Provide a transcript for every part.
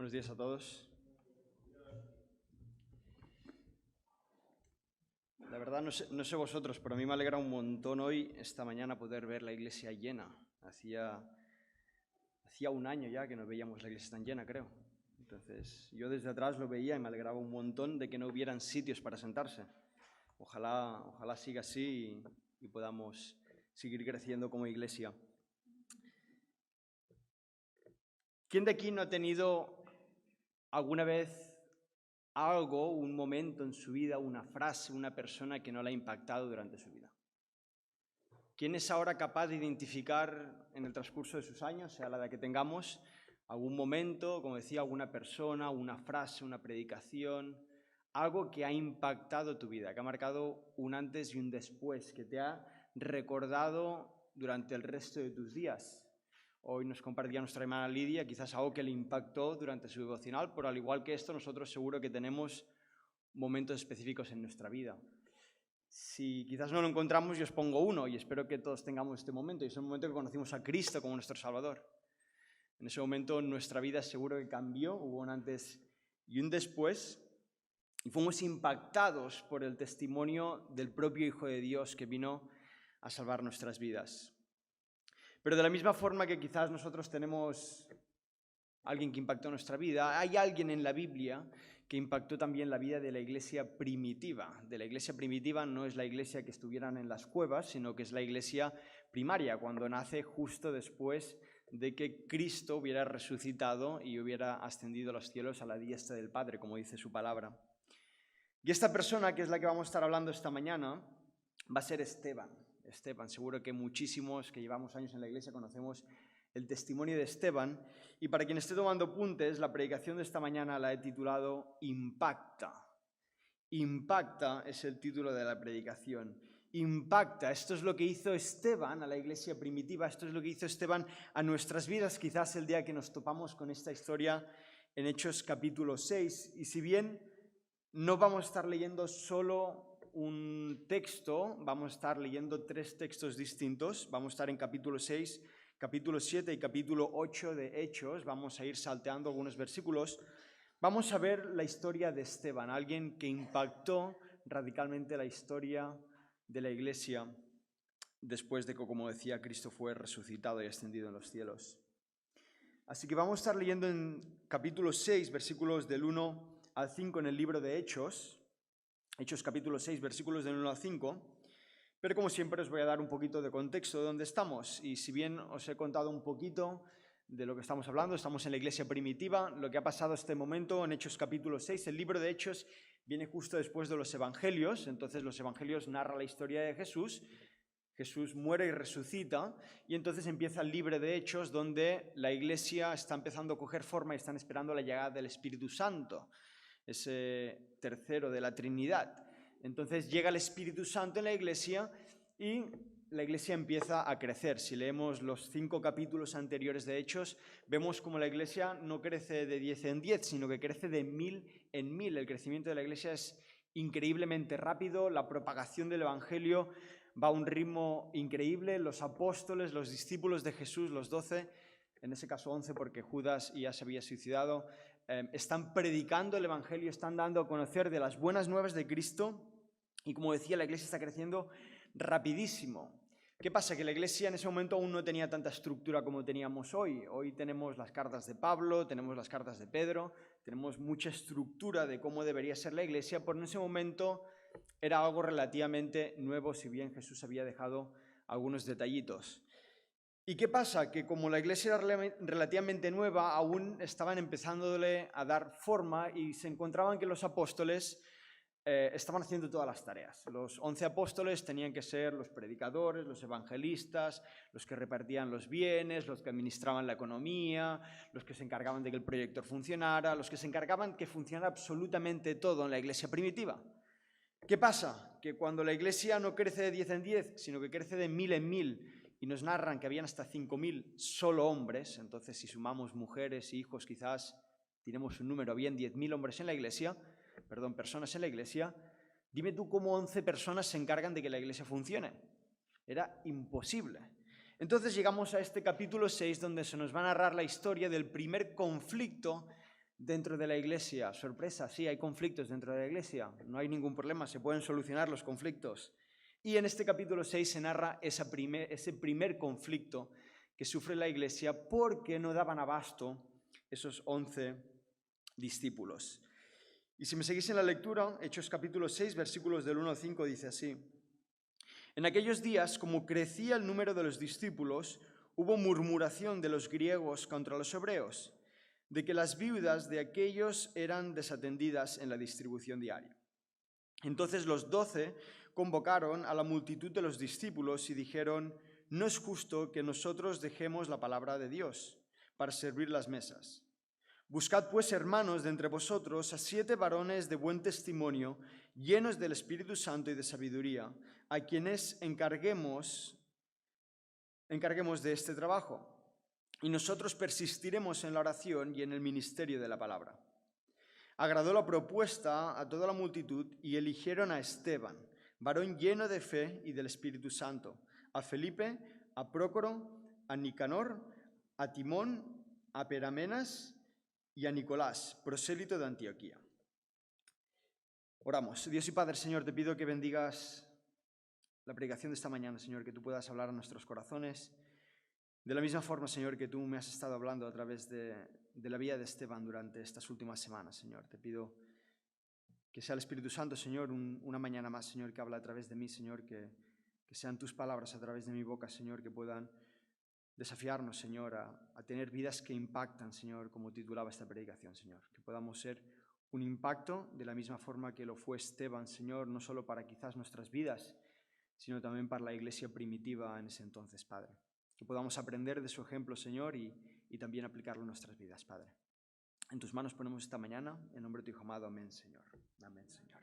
Buenos días a todos. La verdad no sé vosotros, pero a mí me alegra un montón hoy, esta mañana, poder ver la iglesia llena. Hacía un año ya que no veíamos la iglesia tan llena, creo. Entonces, yo desde atrás lo veía y me alegraba un montón de que no hubieran sitios para sentarse. Ojalá siga así y podamos seguir creciendo como iglesia. ¿Quién de aquí no ha tenido alguna vez algo, un momento en su vida, una frase, una persona que no la ha impactado durante su vida? ¿Quién es ahora capaz de identificar en el transcurso de sus años, sea la edad que tengamos, algún momento, como decía, alguna persona, una frase, una predicación, algo que ha impactado tu vida, que ha marcado un antes y un después, que te ha recordado durante el resto de tus días? Hoy nos compartía nuestra hermana Lidia quizás algo que le impactó durante su devocional, pero al igual que esto, nosotros seguro que tenemos momentos específicos en nuestra vida. Si quizás no lo encontramos, yo os pongo uno y espero que todos tengamos este momento, y es el momento que conocimos a Cristo como nuestro Salvador. En ese momento nuestra vida seguro que cambió, hubo un antes y un después, y fuimos impactados por el testimonio del propio Hijo de Dios que vino a salvar nuestras vidas. Pero de la misma forma que quizás nosotros tenemos alguien que impactó nuestra vida, hay alguien en la Biblia que impactó también la vida de la iglesia primitiva. De la iglesia primitiva no es la iglesia que estuvieran en las cuevas, sino que es la iglesia primaria, cuando nace justo después de que Cristo hubiera resucitado y hubiera ascendido a los cielos a la diestra del Padre, como dice su palabra. Y esta persona, que es la que vamos a estar hablando esta mañana, va a ser Esteban. Seguro que muchísimos que llevamos años en la iglesia conocemos el testimonio de Esteban, y para quien esté tomando apuntes, la predicación de esta mañana la he titulado Impacta. Impacta es el título de la predicación. Impacta, esto es lo que hizo Esteban a la iglesia primitiva, esto es lo que hizo Esteban a nuestras vidas, quizás el día que nos topamos con esta historia en Hechos capítulo 6, y si bien no vamos a estar leyendo solo un texto, vamos a estar leyendo 3 textos distintos. Vamos a estar en capítulo 6, capítulo 7 y capítulo 8 de Hechos. Vamos a ir salteando algunos versículos. Vamos a ver la historia de Esteban, alguien que impactó radicalmente la historia de la iglesia después de que, como decía, Cristo fue resucitado y ascendido en los cielos. Así que vamos a estar leyendo en capítulo 6, versículos del 1 al 5 en el libro de Hechos. Hechos capítulo 6, versículos del 1 al 5. Pero como siempre os voy a dar un poquito de contexto de dónde estamos. Y si bien os he contado un poquito de lo que estamos hablando, estamos en la iglesia primitiva, lo que ha pasado este momento en Hechos capítulo 6, el libro de Hechos viene justo después de los evangelios. Entonces los evangelios narran la historia de Jesús. Jesús muere y resucita, y entonces empieza el libro de Hechos, donde la iglesia está empezando a coger forma y están esperando la llegada del Espíritu Santo, ese tercero de la Trinidad. Entonces llega el Espíritu Santo en la iglesia y la iglesia empieza a crecer. Si leemos los 5 capítulos anteriores de Hechos, vemos como la iglesia no crece de 10 en 10, sino que crece de 1000 en 1000. El crecimiento de la iglesia es increíblemente rápido, la propagación del evangelio va a un ritmo increíble. Los apóstoles, los discípulos de Jesús, los 12, en ese caso 11 porque Judas ya se había suicidado, están predicando el evangelio, están dando a conocer de las buenas nuevas de Cristo, y como decía, la iglesia está creciendo rapidísimo. ¿Qué pasa? Que la iglesia en ese momento aún no tenía tanta estructura como teníamos hoy. Hoy tenemos las cartas de Pablo, tenemos las cartas de Pedro, tenemos mucha estructura de cómo debería ser la iglesia, pero en ese momento era algo relativamente nuevo, si bien Jesús había dejado algunos detallitos. ¿Y qué pasa? Que como la iglesia era relativamente nueva, aún estaban empezándole a dar forma, y se encontraban que los apóstoles estaban haciendo todas las tareas. Los 11 apóstoles tenían que ser los predicadores, los evangelistas, los que repartían los bienes, los que administraban la economía, los que se encargaban de que el proyecto funcionara, los que se encargaban que funcionara absolutamente todo en la iglesia primitiva. ¿Qué pasa? Que cuando la iglesia no crece de 10 en 10, sino que crece de 1000 en 1000, y nos narran que habían hasta 5000 solo hombres, entonces si sumamos mujeres y hijos quizás tenemos un número, habían 10.000 hombres en la iglesia, personas en la iglesia. Dime tú cómo 11 personas se encargan de que la iglesia funcione. Era imposible. Entonces llegamos a este capítulo 6, donde se nos va a narrar la historia del primer conflicto dentro de la iglesia. Sorpresa, sí, hay conflictos dentro de la iglesia. No hay ningún problema, se pueden solucionar los conflictos. Y en este capítulo 6 se narra ese primer conflicto que sufre la iglesia porque no daban abasto esos 11 discípulos. Y si me seguís en la lectura, Hechos capítulo 6, versículos del 1 al 5, dice así: En aquellos días, como crecía el número de los discípulos, hubo murmuración de los griegos contra los hebreos, de que las viudas de aquellos eran desatendidas en la distribución diaria. Entonces los 12 convocaron a la multitud de los discípulos y dijeron: no es justo que nosotros dejemos la palabra de Dios para servir las mesas. Buscad pues, hermanos, de entre vosotros a 7 varones de buen testimonio, llenos del Espíritu Santo y de sabiduría, a quienes encarguemos de este trabajo. Y nosotros persistiremos en la oración y en el ministerio de la palabra. Agradó la propuesta a toda la multitud y eligieron a Esteban, varón lleno de fe y del Espíritu Santo, a Felipe, a Prócoro, a Nicanor, a Timón, a Peramenas y a Nicolás, prosélito de Antioquía. Oramos. Dios y Padre, Señor, te pido que bendigas la predicación de esta mañana, Señor, que tú puedas hablar a nuestros corazones. De la misma forma, Señor, que tú me has estado hablando a través de la vida de Esteban durante estas últimas semanas, Señor. Te pido que sea el Espíritu Santo, Señor, una mañana más, Señor, que habla a través de mí, Señor, que sean tus palabras a través de mi boca, Señor, que puedan desafiarnos, Señor, a tener vidas que impactan, Señor, como titulaba esta predicación, Señor. Que podamos ser un impacto de la misma forma que lo fue Esteban, Señor, no solo para quizás nuestras vidas, sino también para la iglesia primitiva en ese entonces, Padre. Que podamos aprender de su ejemplo, Señor, y también aplicarlo en nuestras vidas, Padre. En tus manos ponemos esta mañana, en nombre de tu Hijo amado. Amén, Señor. Amén, Señor.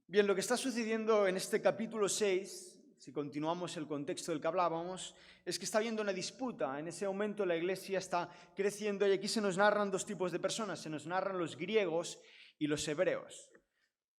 Bien, lo que está sucediendo en este capítulo 6, si continuamos el contexto del que hablábamos, es que está habiendo una disputa. En ese momento la iglesia está creciendo y aquí se nos narran 2 tipos de personas. Se nos narran los griegos y los hebreos.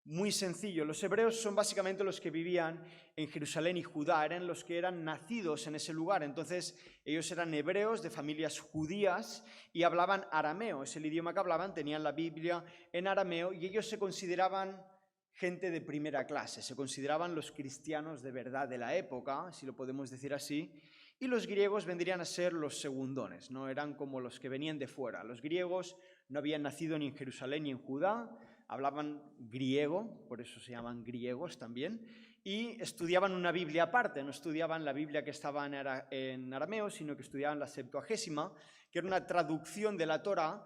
Muy sencillo. Los hebreos son básicamente los que vivían en Jerusalén y Judá, eran los que eran nacidos en ese lugar. Entonces ellos eran hebreos de familias judías y hablaban arameo. Es el idioma que hablaban, tenían la Biblia en arameo y ellos se consideraban gente de primera clase, se consideraban los cristianos de verdad de la época, si lo podemos decir así, y los griegos vendrían a ser los segundones, no eran como los que venían de fuera. Los griegos no habían nacido ni en Jerusalén ni en Judá, hablaban griego, por eso se llaman griegos también, y estudiaban una Biblia aparte, no estudiaban la Biblia que estaba en arameo, sino que estudiaban la Septuagésima, que era una traducción de la Torá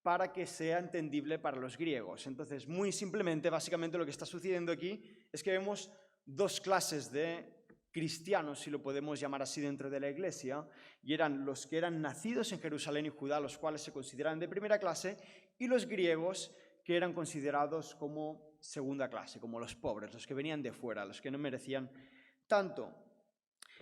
para que sea entendible para los griegos. Entonces, muy simplemente, básicamente lo que está sucediendo aquí es que vemos 2 clases de cristianos, si lo podemos llamar así, dentro de la iglesia, y eran los que eran nacidos en Jerusalén y Judá, los cuales se consideran de primera clase, y los griegos, que eran considerados como segunda clase, como los pobres, los que venían de fuera, los que no merecían tanto.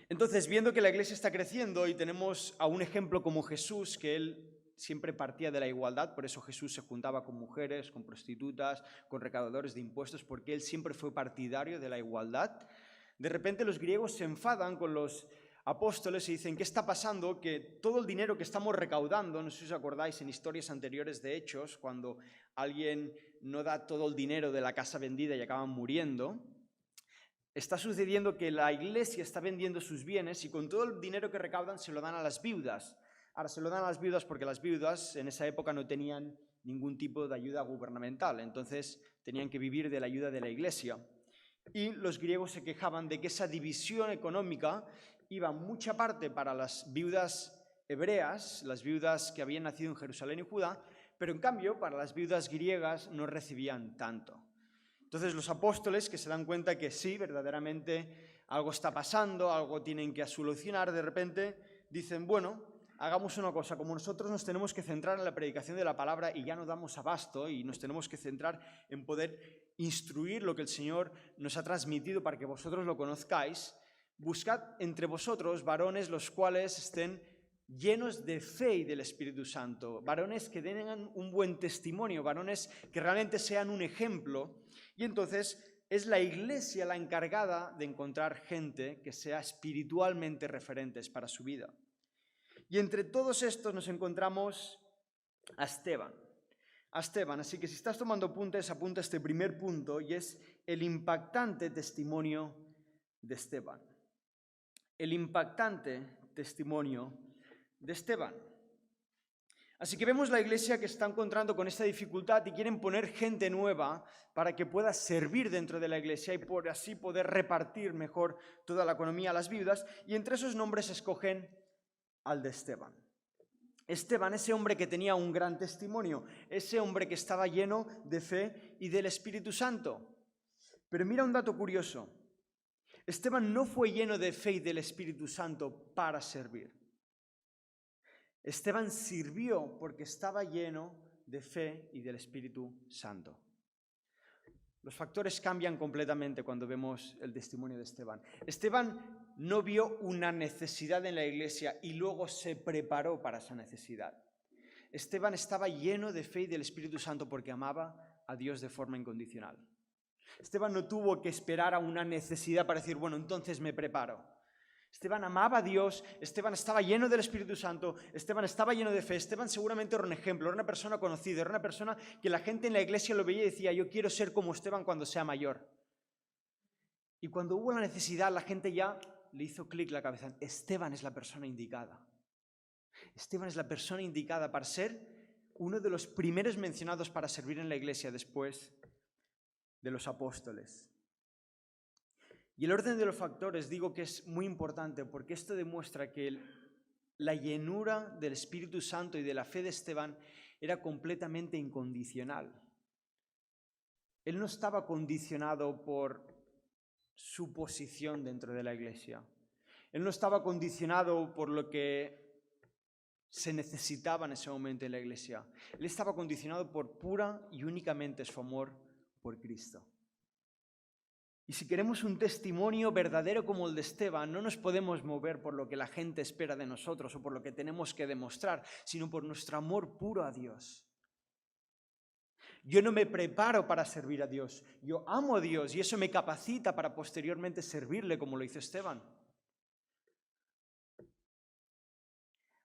Entonces, viendo que la iglesia está creciendo y tenemos a un ejemplo como Jesús, que él siempre partía de la igualdad, por eso Jesús se juntaba con mujeres, con prostitutas, con recaudadores de impuestos, porque él siempre fue partidario de la igualdad. De repente los griegos se enfadan con los apóstoles y dicen: ¿qué está pasando? Que todo el dinero que estamos recaudando, no sé si os acordáis en historias anteriores de Hechos, cuando alguien no da todo el dinero de la casa vendida y acaban muriendo, está sucediendo que la iglesia está vendiendo sus bienes y con todo el dinero que recaudan se lo dan a las viudas. Ahora se lo dan a las viudas porque las viudas en esa época no tenían ningún tipo de ayuda gubernamental, entonces tenían que vivir de la ayuda de la iglesia. Y los griegos se quejaban de que esa división económica iba mucha parte para las viudas hebreas, las viudas que habían nacido en Jerusalén y Judá, pero en cambio para las viudas griegas no recibían tanto. Entonces los apóstoles, que se dan cuenta que sí, verdaderamente algo está pasando, algo tienen que solucionar, de repente dicen: bueno, hagamos una cosa, como nosotros nos tenemos que centrar en la predicación de la palabra y ya no damos abasto y nos tenemos que centrar en poder instruir lo que el Señor nos ha transmitido para que vosotros lo conozcáis, buscad entre vosotros varones los cuales estén llenos de fe y del Espíritu Santo, varones que tengan un buen testimonio, varones que realmente sean un ejemplo. Y entonces es la iglesia la encargada de encontrar gente que sea espiritualmente referentes para su vida. Y entre todos estos nos encontramos a Esteban. A Esteban, así que si estás tomando apuntes, apunta este primer punto y es el impactante testimonio de Esteban. El impactante testimonio de Esteban. Así que vemos la iglesia que está encontrando con esta dificultad y quieren poner gente nueva para que pueda servir dentro de la iglesia y por así poder repartir mejor toda la economía a las viudas. Y entre esos nombres escogen al de Esteban. Esteban, ese hombre que tenía un gran testimonio, ese hombre que estaba lleno de fe y del Espíritu Santo. Pero mira un dato curioso. Esteban no fue lleno de fe y del Espíritu Santo para servir. Esteban sirvió porque estaba lleno de fe y del Espíritu Santo. Los factores cambian completamente cuando vemos el testimonio de Esteban. Esteban no vio una necesidad en la iglesia y luego se preparó para esa necesidad. Esteban estaba lleno de fe y del Espíritu Santo porque amaba a Dios de forma incondicional. Esteban no tuvo que esperar a una necesidad para decir, bueno, entonces me preparo. Esteban amaba a Dios, Esteban estaba lleno del Espíritu Santo, Esteban estaba lleno de fe, Esteban seguramente era un ejemplo, era una persona conocida, era una persona que la gente en la iglesia lo veía y decía, yo quiero ser como Esteban cuando sea mayor. Y cuando hubo la necesidad, la gente ya le hizo clic la cabeza, Esteban es la persona indicada. Esteban es la persona indicada para ser uno de los primeros mencionados para servir en la iglesia después de los apóstoles. Y el orden de los factores digo que es muy importante porque esto demuestra que la llenura del Espíritu Santo y de la fe de Esteban era completamente incondicional. Él no estaba condicionado por su posición dentro de la iglesia. Él no estaba condicionado por lo que se necesitaba en ese momento en la iglesia. Él estaba condicionado por pura y únicamente su amor por Cristo. Y si queremos un testimonio verdadero como el de Esteban, no nos podemos mover por lo que la gente espera de nosotros o por lo que tenemos que demostrar, sino por nuestro amor puro a Dios. Yo no me preparo para servir a Dios, yo amo a Dios y eso me capacita para posteriormente servirle como lo hizo Esteban.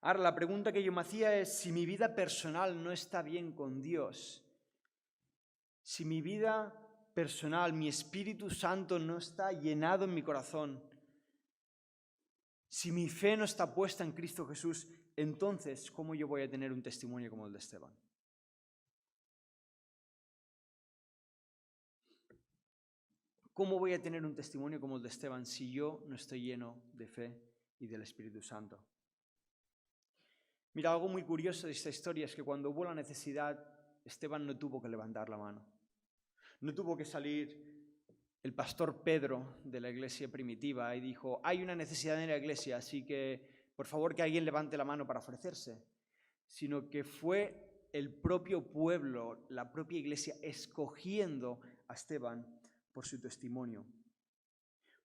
Ahora, la pregunta que yo me hacía es, si mi vida personal no está bien con Dios, si mi vida personal, mi Espíritu Santo no está llenado en mi corazón, si mi fe no está puesta en Cristo Jesús, entonces, ¿cómo yo voy a tener un testimonio como el de Esteban? ¿Cómo voy a tener un testimonio como el de Esteban si yo no estoy lleno de fe y del Espíritu Santo? Mira, algo muy curioso de esta historia es que cuando hubo la necesidad, Esteban no tuvo que levantar la mano. No tuvo que salir el pastor Pedro de la iglesia primitiva y dijo, hay una necesidad en la iglesia, así que por favor que alguien levante la mano para ofrecerse. Sino que fue el propio pueblo, la propia iglesia, escogiendo a Esteban por su testimonio.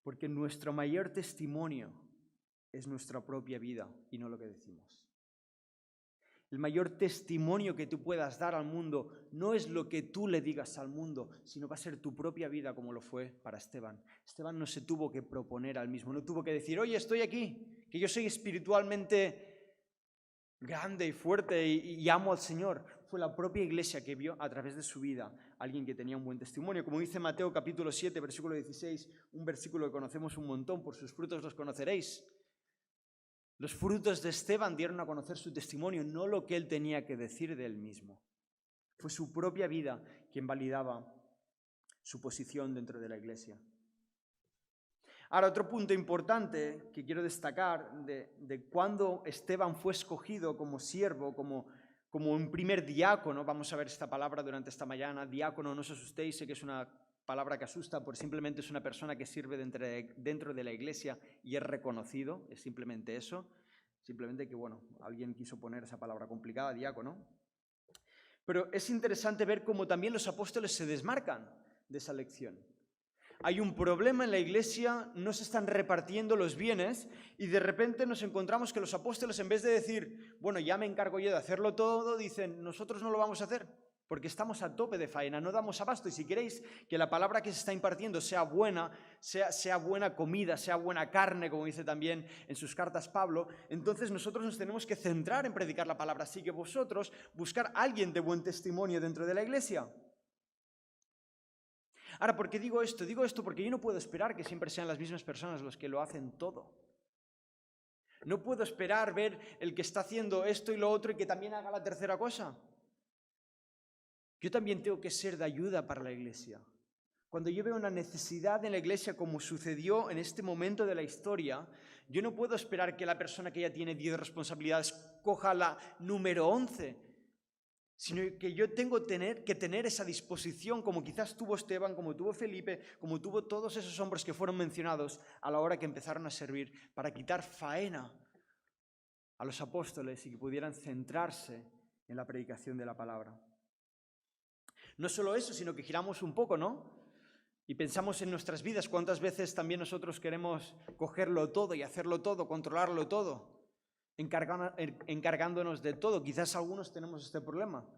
Porque nuestro mayor testimonio es nuestra propia vida y no lo que decimos. El mayor testimonio que tú puedas dar al mundo no es lo que tú le digas al mundo, sino va a ser tu propia vida como lo fue para Esteban. Esteban no se tuvo que proponer al mismo, no tuvo que decir, oye, estoy aquí, que yo soy espiritualmente grande y fuerte y amo al Señor. Fue la propia iglesia que vio a través de su vida a alguien que tenía un buen testimonio. Como dice Mateo capítulo 7, versículo 16, un versículo que conocemos un montón, por sus frutos los conoceréis. Los frutos de Esteban dieron a conocer su testimonio, no lo que él tenía que decir de él mismo. Fue su propia vida quien validaba su posición dentro de la iglesia. Ahora, otro punto importante que quiero destacar de cuando Esteban fue escogido como siervo, como un primer diácono, vamos a ver esta palabra durante esta mañana, diácono, no os asustéis, sé que es una palabra que asusta, porque simplemente es una persona que sirve dentro de la iglesia y es reconocido, es simplemente eso, simplemente que, bueno, alguien quiso poner esa palabra complicada, diácono. Pero es interesante ver cómo también los apóstoles se desmarcan de esa lección. Hay un problema en la iglesia, no se están repartiendo los bienes y de repente nos encontramos que los apóstoles, en vez de decir, bueno, ya me encargo yo de hacerlo todo, dicen, nosotros no lo vamos a hacer porque estamos a tope de faena, no damos abasto. Y si queréis que la palabra que se está impartiendo sea buena, sea buena comida, sea buena carne, como dice también en sus cartas Pablo, entonces nosotros nos tenemos que centrar en predicar la palabra. Así que vosotros buscar a alguien de buen testimonio dentro de la iglesia. Ahora, ¿por qué digo esto? Digo esto porque yo no puedo esperar que siempre sean las mismas personas los que lo hacen todo. No puedo esperar ver el que está haciendo esto y lo otro y que también haga la tercera cosa. Yo también tengo que ser de ayuda para la iglesia. Cuando yo veo una necesidad en la iglesia, como sucedió en este momento de la historia, yo no puedo esperar que la persona que ya tiene 10 responsabilidades coja la número 11, sino que yo tengo que tener esa disposición, como quizás tuvo Esteban, como tuvo Felipe, como tuvo todos esos hombres que fueron mencionados a la hora que empezaron a servir, para quitar faena a los apóstoles y que pudieran centrarse en la predicación de la palabra. No solo eso, sino que giramos un poco, ¿no? Y pensamos en nuestras vidas, cuántas veces también nosotros queremos cogerlo todo y hacerlo todo, controlarlo todo, encargándonos de todo. Quizás algunos tenemos este problema,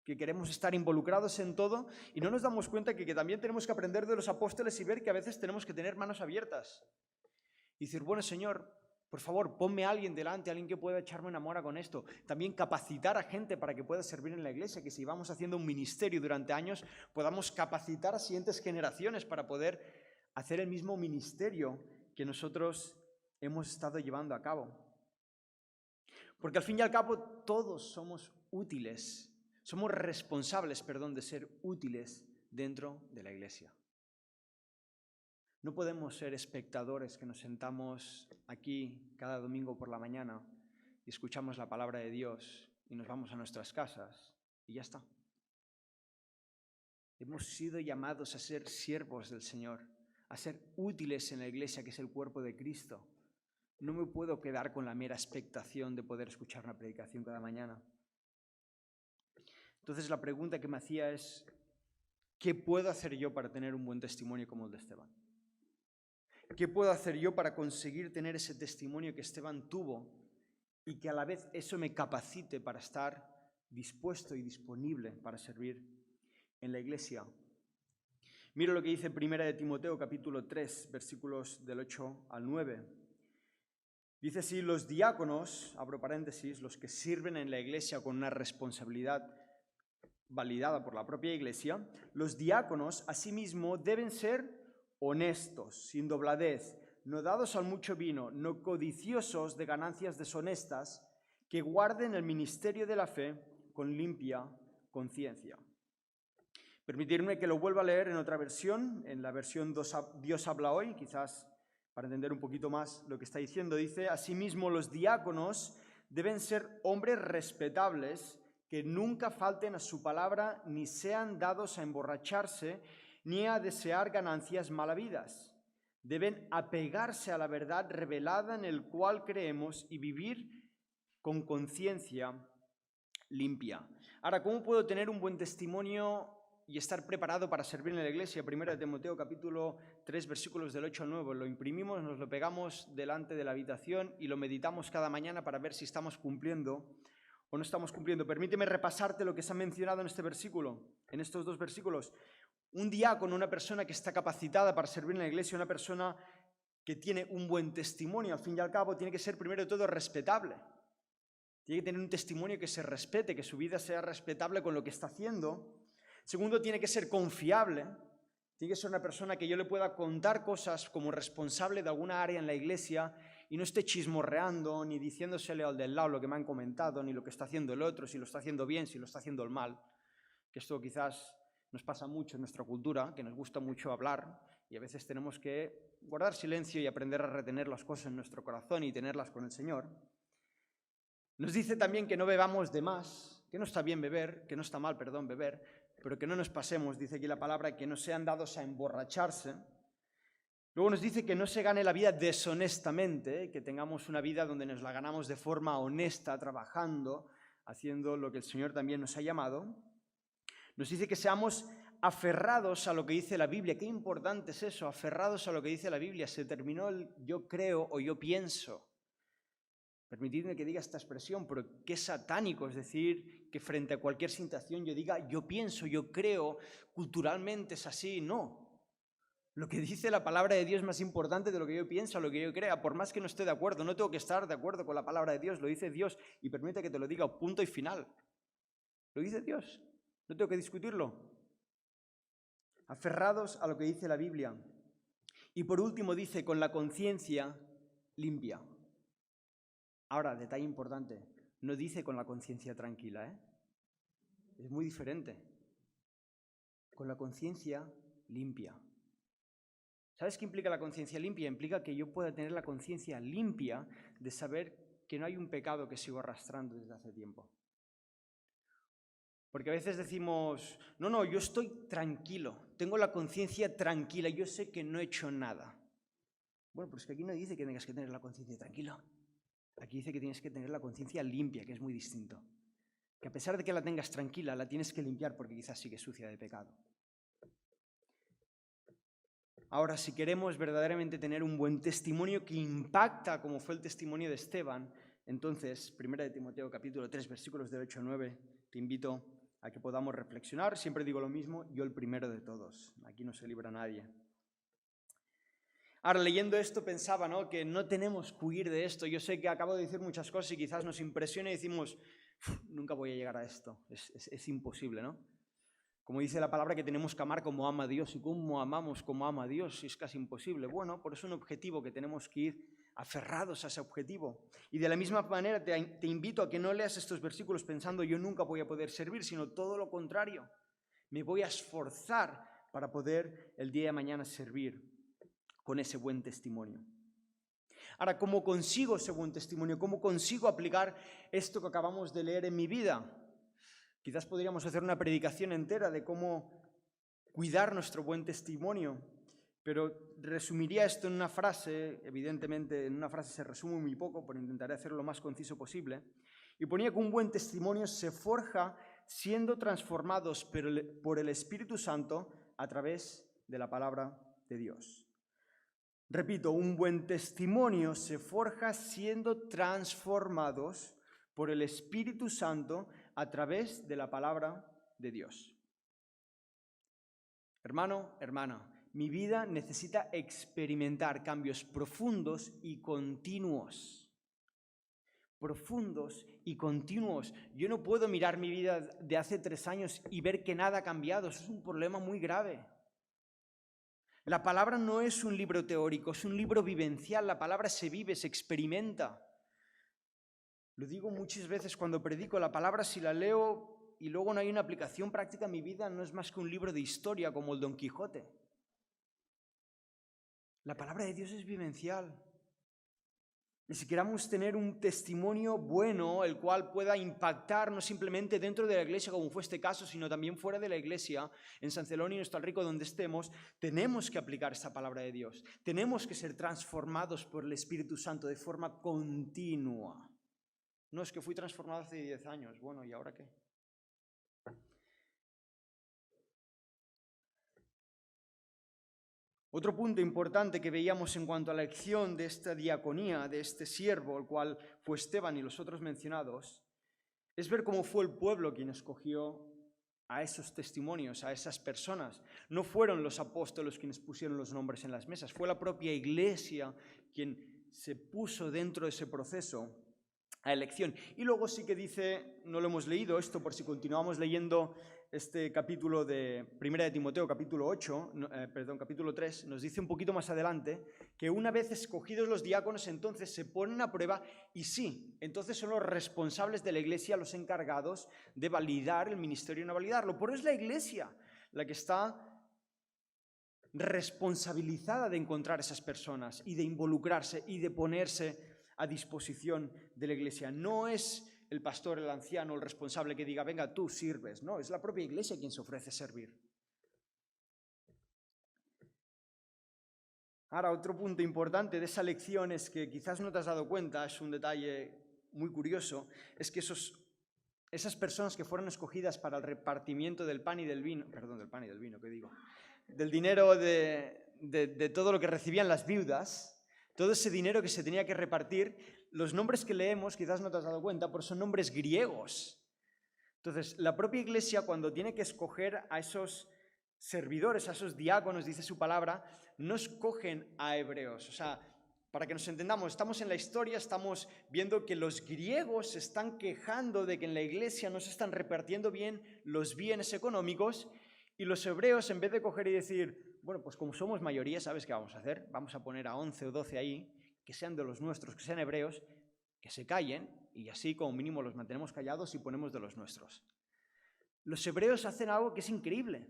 que queremos estar involucrados en todo y no nos damos cuenta que también tenemos que aprender de los apóstoles y ver que a veces tenemos que tener manos abiertas. Y decir, bueno, Señor, por favor, ponme a alguien delante, alguien que pueda echarme una mora con esto. También capacitar a gente para que pueda servir en la iglesia, que si vamos haciendo un ministerio durante años, podamos capacitar a siguientes generaciones para poder hacer el mismo ministerio que nosotros hemos estado llevando a cabo. Porque al fin y al cabo todos somos útiles, somos responsables, de ser útiles dentro de la iglesia. No podemos ser espectadores que nos sentamos aquí cada domingo por la mañana y escuchamos la palabra de Dios y nos vamos a nuestras casas y ya está. Hemos sido llamados a ser siervos del Señor, a ser útiles en la iglesia, que es el cuerpo de Cristo. No me puedo quedar con la mera expectación de poder escuchar una predicación cada mañana. Entonces la pregunta que me hacía es, ¿qué puedo hacer yo para tener un buen testimonio como el de Esteban? ¿Qué puedo hacer yo para conseguir tener ese testimonio que Esteban tuvo y que a la vez eso me capacite para estar dispuesto y disponible para servir en la iglesia? Mira lo que dice 1 de Timoteo, capítulo 3, versículos del 8 al 9. Dice así, los diáconos, abro paréntesis, los que sirven en la iglesia con una responsabilidad validada por la propia iglesia, los diáconos asimismo deben ser honestos, sin dobladez, no dados al mucho vino, no codiciosos de ganancias deshonestas, que guarden el ministerio de la fe con limpia conciencia. Permitidme que lo vuelva a leer en otra versión, en la versión Dios habla hoy, quizás para entender un poquito más lo que está diciendo. Dice, asimismo los diáconos deben ser hombres respetables, que nunca falten a su palabra, ni sean dados a emborracharse, ni a desear ganancias malavidas. Deben apegarse a la verdad revelada en el cual creemos y vivir con conciencia limpia. Ahora, ¿cómo puedo tener un buen testimonio y estar preparado para servir en la iglesia? 1 de Timoteo, capítulo 3, versículos del 8 al 9. Lo imprimimos, nos lo pegamos delante de la habitación y lo meditamos cada mañana para ver si estamos cumpliendo o no estamos cumpliendo. Permíteme repasarte lo que se ha mencionado en este versículo, en estos dos versículos. Un diácono, una persona que está capacitada para servir en la iglesia, una persona que tiene un buen testimonio, al fin y al cabo, tiene que ser primero de todo respetable. Tiene que tener un testimonio que se respete, que su vida sea respetable con lo que está haciendo. Segundo, tiene que ser confiable. Tiene que ser una persona que yo le pueda contar cosas como responsable de alguna área en la iglesia y no esté chismorreando ni diciéndosele al del lado lo que me han comentado, ni lo que está haciendo el otro, si lo está haciendo bien, si lo está haciendo el mal. Que esto quizás nos pasa mucho en nuestra cultura, que nos gusta mucho hablar y a veces tenemos que guardar silencio y aprender a retener las cosas en nuestro corazón y tenerlas con el Señor. Nos dice también que no bebamos de más, que no está bien beber, que no está mal, beber, pero que no nos pasemos, dice aquí la palabra, que no sean dados a emborracharse. Luego nos dice que no se gane la vida deshonestamente, que tengamos una vida donde nos la ganamos de forma honesta, trabajando, haciendo lo que el Señor también nos ha llamado. Nos dice que seamos aferrados a lo que dice la Biblia. Qué importante es eso, aferrados a lo que dice la Biblia. Se terminó el yo creo o yo pienso. Permitidme que diga esta expresión, pero qué satánico es decir que frente a cualquier situación yo diga, yo pienso, yo creo, culturalmente es así. No. Lo que dice la palabra de Dios es más importante de lo que yo pienso, lo que yo crea, por más que no esté de acuerdo. No tengo que estar de acuerdo con la palabra de Dios, lo dice Dios, y permite que te lo diga, punto y final. Lo dice Dios, no tengo que discutirlo. Aferrados a lo que dice la Biblia. Y por último dice, con la conciencia limpia. Ahora, detalle importante, no dice con la conciencia tranquila, ¿eh? Es muy diferente. Con la conciencia limpia. ¿Sabes qué implica la conciencia limpia? Implica que yo pueda tener la conciencia limpia de saber que no hay un pecado que sigo arrastrando desde hace tiempo. Porque a veces decimos, no, yo estoy tranquilo, tengo la conciencia tranquila, yo sé que no he hecho nada. Bueno, pues que aquí no dice que tengas que tener la conciencia tranquila. Aquí dice que tienes que tener la conciencia limpia, que es muy distinto. Que a pesar de que la tengas tranquila, la tienes que limpiar porque quizás sigue sucia de pecado. Ahora, si queremos verdaderamente tener un buen testimonio que impacta, como fue el testimonio de Esteban, entonces, 1 Timoteo capítulo 3, versículos del 8 al 9, te invito a que podamos reflexionar. Siempre digo lo mismo, yo el primero de todos. Aquí no se libra nadie. Ahora, leyendo esto pensaba, ¿no?, que no tenemos que huir de esto. Yo sé que acabo de decir muchas cosas y quizás nos impresiona y decimos, nunca voy a llegar a esto, es imposible, ¿no? Como dice la palabra, que tenemos que amar como ama Dios. ¿Y cómo amamos como ama Dios? Es casi imposible. Bueno, por eso es un objetivo que tenemos que ir aferrados a ese objetivo. Y de la misma manera te invito a que no leas estos versículos pensando yo nunca voy a poder servir, sino todo lo contrario. Me voy a esforzar para poder el día de mañana servir con ese buen testimonio. Ahora, ¿cómo consigo ese buen testimonio? ¿Cómo consigo aplicar esto que acabamos de leer en mi vida? Quizás podríamos hacer una predicación entera de cómo cuidar nuestro buen testimonio, pero resumiría esto en una frase. Evidentemente en una frase se resume muy poco, pero intentaré hacerlo lo más conciso posible. Y ponía que un buen testimonio se forja siendo transformados por el Espíritu Santo a través de la palabra de Dios. Repito, un buen testimonio se forja siendo transformados por el Espíritu Santo a través de la palabra de Dios. Hermano, hermana, mi vida necesita experimentar cambios profundos y continuos. Profundos y continuos. Yo no puedo mirar mi vida de hace 3 años y ver que nada ha cambiado. Eso es un problema muy grave. La palabra no es un libro teórico, es un libro vivencial. La palabra se vive, se experimenta. Lo digo muchas veces cuando predico, la palabra si la leo y luego no hay una aplicación práctica en mi vida, no es más que un libro de historia como el Don Quijote. La palabra de Dios es vivencial. Y si queramos tener un testimonio bueno, el cual pueda impactar no simplemente dentro de la iglesia, como fue este caso, sino también fuera de la iglesia, en San Celoni, en Hostal Rico, donde estemos, tenemos que aplicar esta palabra de Dios. Tenemos que ser transformados por el Espíritu Santo de forma continua. No, es que fui transformado hace 10 años. Bueno, ¿y ahora qué? Otro punto importante que veíamos en cuanto a la elección de esta diaconía, de este siervo, el cual fue Esteban y los otros mencionados, es ver cómo fue el pueblo quien escogió a esos testimonios, a esas personas. No fueron los apóstoles quienes pusieron los nombres en las mesas, fue la propia iglesia quien se puso dentro de ese proceso a elección. Y luego sí que dice, no lo hemos leído esto por si continuamos leyendo este capítulo de 1 de Timoteo, capítulo 3, nos dice un poquito más adelante que una vez escogidos los diáconos, entonces se ponen a prueba y sí, entonces son los responsables de la iglesia los encargados de validar el ministerio y no validarlo. Pero es la iglesia la que está responsabilizada de encontrar esas personas y de involucrarse y de ponerse a disposición de la iglesia. No es el pastor, el anciano, el responsable que diga, venga, tú sirves. No, es la propia iglesia quien se ofrece a servir. Ahora, otro punto importante de esa lección es que quizás no te has dado cuenta, es un detalle muy curioso, es que esas personas que fueron escogidas para el repartimiento del pan y del vino, del dinero de todo lo que recibían las viudas, todo ese dinero que se tenía que repartir, los nombres que leemos, quizás no te has dado cuenta, pero son nombres griegos. Entonces, la propia iglesia, cuando tiene que escoger a esos servidores, a esos diáconos, dice su palabra, no escogen a hebreos. O sea, para que nos entendamos, estamos en la historia, estamos viendo que los griegos se están quejando de que en la iglesia no se están repartiendo bien los bienes económicos, y los hebreos, en vez de coger y decir, bueno, pues como somos mayoría, ¿sabes qué vamos a hacer? Vamos a poner a 11 o 12 ahí, que sean de los nuestros, que sean hebreos, que se callen, y así como mínimo los mantenemos callados y ponemos de los nuestros. Los hebreos hacen algo que es increíble,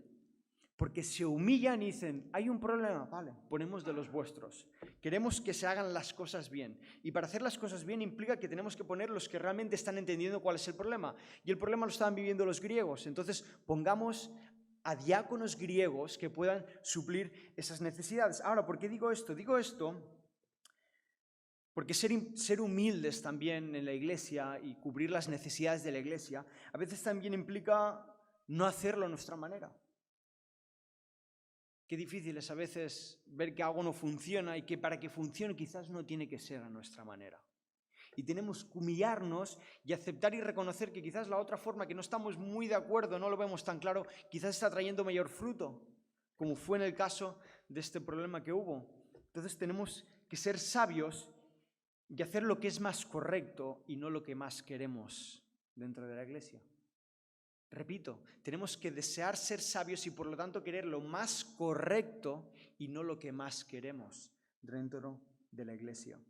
porque se humillan y dicen, hay un problema, vale, ponemos de los vuestros. Queremos que se hagan las cosas bien. Y para hacer las cosas bien implica que tenemos que poner los que realmente están entendiendo cuál es el problema. Y el problema lo estaban viviendo los griegos. Entonces pongamos a diáconos griegos que puedan suplir esas necesidades. Ahora, ¿por qué digo esto? Digo esto porque ser humildes también en la iglesia y cubrir las necesidades de la iglesia a veces también implica no hacerlo a nuestra manera. Qué difícil es a veces ver que algo no funciona y que para que funcione quizás no tiene que ser a nuestra manera. Y tenemos que humillarnos y aceptar y reconocer que quizás la otra forma que no estamos muy de acuerdo, no lo vemos tan claro, quizás está trayendo mayor fruto, como fue en el caso de este problema que hubo. Entonces tenemos que ser sabios y hacer lo que es más correcto y no lo que más queremos dentro de la iglesia. Repito, tenemos que desear ser sabios y por lo tanto querer lo más correcto y no lo que más queremos dentro de la iglesia.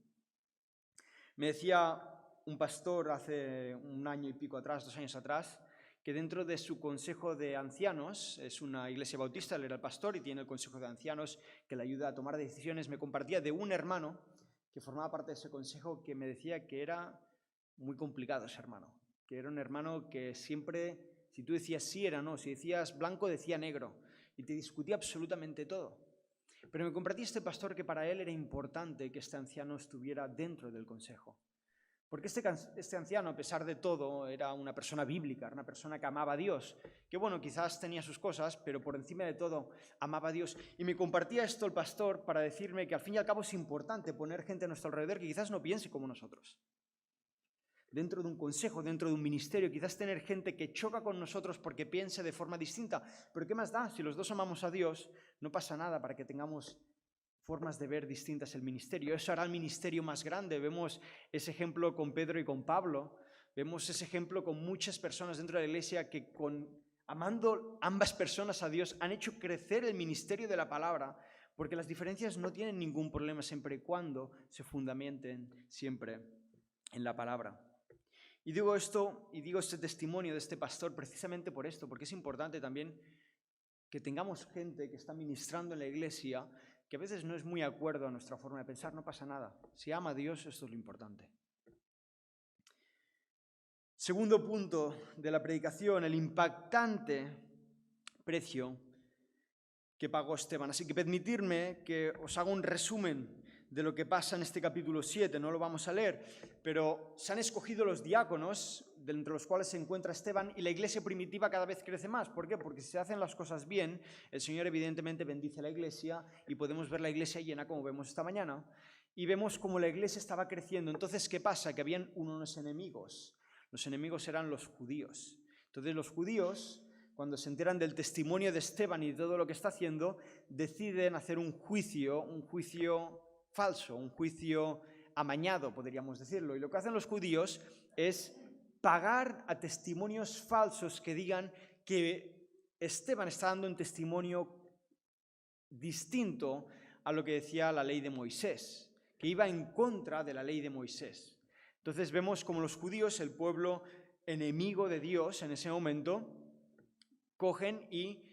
Me decía un pastor hace un año y pico atrás, 2 años atrás, que dentro de su consejo de ancianos, es una iglesia bautista, él era el pastor y tiene el consejo de ancianos que le ayuda a tomar decisiones, me compartía de un hermano que formaba parte de ese consejo que me decía que era muy complicado ese hermano, que era un hermano que siempre, si tú decías sí era no, si decías blanco decía negro y te discutía absolutamente todo. Pero me compartí este pastor que para él era importante que este anciano estuviera dentro del consejo. Porque este anciano, a pesar de todo, era una persona bíblica, era una persona que amaba a Dios, que bueno, quizás tenía sus cosas, pero por encima de todo amaba a Dios. Y me compartía esto el pastor para decirme que al fin y al cabo es importante poner gente a nuestro alrededor que quizás no piense como nosotros. Dentro de un consejo, dentro de un ministerio, quizás tener gente que choca con nosotros porque piense de forma distinta. Pero ¿qué más da? Si los dos amamos a Dios, no pasa nada para que tengamos formas de ver distintas el ministerio. Eso hará el ministerio más grande. Vemos ese ejemplo con Pedro y con Pablo. Vemos ese ejemplo con muchas personas dentro de la iglesia que amando ambas personas a Dios han hecho crecer el ministerio de la palabra, porque las diferencias no tienen ningún problema siempre y cuando se fundamenten siempre en la palabra. Y digo esto, y digo este testimonio de este pastor precisamente por esto, porque es importante también que tengamos gente que está ministrando en la iglesia que a veces no es muy acuerdo a nuestra forma de pensar, no pasa nada. Si ama a Dios, esto es lo importante. Segundo punto de la predicación, el impactante precio que pagó Esteban. Así que permitidme que os haga un resumen de lo que pasa en este capítulo 7, no lo vamos a leer, pero se han escogido los diáconos, entre los cuales se encuentra Esteban, y la iglesia primitiva cada vez crece más. ¿Por qué? Porque si se hacen las cosas bien, el Señor evidentemente bendice la iglesia y podemos ver la iglesia llena como vemos esta mañana, y vemos cómo la iglesia estaba creciendo. Entonces, ¿qué pasa? Que habían unos enemigos. Los enemigos eran los judíos. Entonces los judíos, cuando se enteran del testimonio de Esteban y de todo lo que está haciendo, deciden hacer un juicio falso, un juicio amañado, podríamos decirlo. Y lo que hacen los judíos es pagar a testimonios falsos que digan que Esteban está dando un testimonio distinto a lo que decía la ley de Moisés, que iba en contra de la ley de Moisés. Entonces vemos como los judíos, el pueblo enemigo de Dios en ese momento, cogen y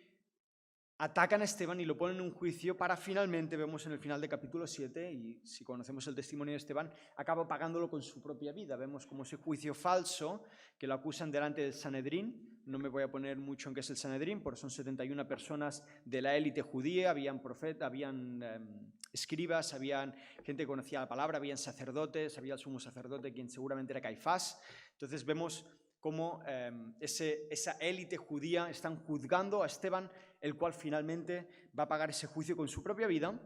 atacan a Esteban y lo ponen en un juicio para finalmente, vemos en el final de capítulo 7, y si conocemos el testimonio de Esteban, acaba pagándolo con su propia vida. Vemos como ese juicio falso que lo acusan delante del Sanedrín. No me voy a poner mucho en qué es el Sanedrín, porque son 71 personas de la élite judía, habían profetas, habían escribas, habían gente que conocía la palabra, habían sacerdotes, había el sumo sacerdote, quien seguramente era Caifás. Entonces vemos cómo esa élite judía están juzgando a Esteban, el cual finalmente va a pagar ese juicio con su propia vida.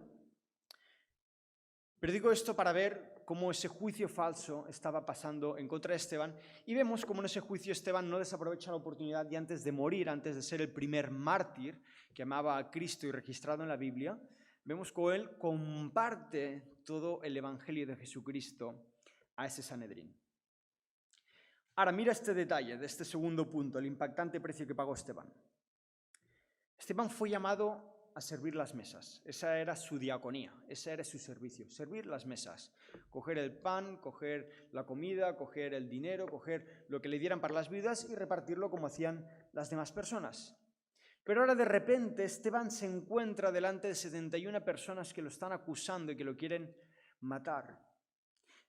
Pero digo esto para ver cómo ese juicio falso estaba pasando en contra de Esteban, y vemos cómo en ese juicio Esteban no desaprovecha la oportunidad y antes de morir, antes de ser el primer mártir que amaba a Cristo y registrado en la Biblia, vemos cómo él comparte todo el Evangelio de Jesucristo a ese Sanedrín. Ahora mira este detalle de este segundo punto, el impactante precio que pagó Esteban. Esteban fue llamado a servir las mesas. Esa era su diaconía, ese era su servicio, servir las mesas. Coger el pan, coger la comida, coger el dinero, coger lo que le dieran para las viudas y repartirlo como hacían las demás personas. Pero ahora de repente Esteban se encuentra delante de 71 personas que lo están acusando y que lo quieren matar.